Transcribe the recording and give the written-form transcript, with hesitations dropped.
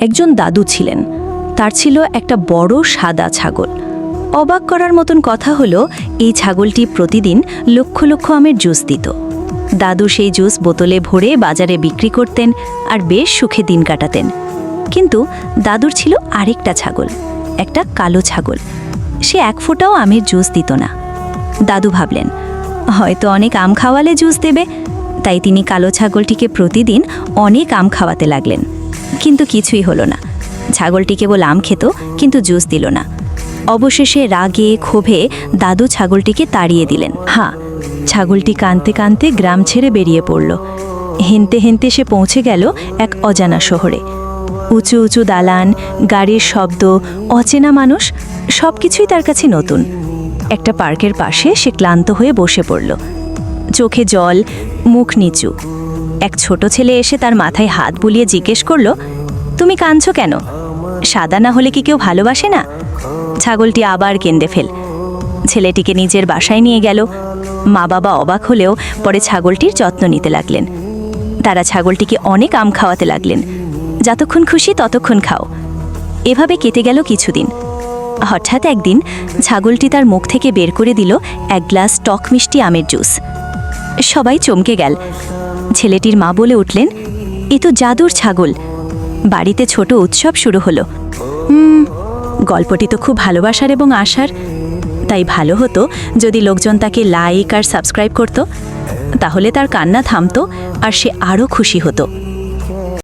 একজন দাদু ছিলেন। তার ছিল একটা বড় সাদা ছাগল। অবাক করার মতন কথা হলো, এই ছাগলটি প্রতিদিন লক্ষ লক্ষ আমের জুস দিত। দাদু সেই জুস বোতলে ভরে বাজারে বিক্রি করতেন আর বেশ সুখে দিন কাটাতেন। কিন্তু দাদুর ছিল আরেকটা ছাগল, একটা কালো ছাগল। সে এক ফোঁটাও আমের জুস দিত না। দাদু ভাবলেন, হয়তো অনেক আম খাওয়ালে জুস দেবে, তাই তিনি কালো ছাগলটিকে প্রতিদিন অনেক আম খাওয়াতে লাগলেন। কিন্তু কিছুই হলো না। ছাগলটি কেবল আম খেত, কিন্তু জুস দিল না। অবশেষে রাগে ক্ষোভে দাদু ছাগলটিকে তাড়িয়ে দিলেন। ছাগলটি কাঁদতে কাঁদতে গ্রাম ছেড়ে বেরিয়ে পড়ল। হেনতে হেনতে সে পৌঁছে গেল এক অজানা শহরে। উঁচু উঁচু দালান, গাড়ির শব্দ, অচেনা মানুষ, সব কিছুই তার কাছে নতুন। একটা পার্কের পাশে সে ক্লান্ত হয়ে বসে পড়ল, চোখে জল, মুখ নিচু। এক ছোট ছেলে এসে তার মাথায় হাত বুলিয়ে জিজ্ঞেস করল, তুমি কাঁদছো কেন? সাদা না হলে কি কেউ ভালোবাসে না? ছাগলটি আবার কেঁদে ফেল। ছেলেটিকে নিজের বাসায় নিয়ে গেল। মা বাবা অবাক হলেও পরে ছাগলটির যত্ন নিতে লাগলেন। তারা ছাগলটিকে অনেক আম খাওয়াতে লাগলেন। যতক্ষণ খুশি ততক্ষণ খাও। এভাবে কেটে গেল কিছুদিন। হঠাৎ একদিন ছাগলটি তার মুখ থেকে বের করে দিল এক গ্লাস টক মিষ্টি আমের জুস। সবাই চমকে গেল। ছেলেটির মা বলে উঠলেন, এ তো জাদুর ছাগল। বাড়িতে ছোট উৎসব শুরু হলো। গল্পটি তো খুব ভালোবাসার এবং আশার। তাই ভালো হতো যদি লোকজন তাকে লাইক আর সাবস্ক্রাইব করত, তাহলে তার কান্না থামতো আর সে আরও খুশি হতো।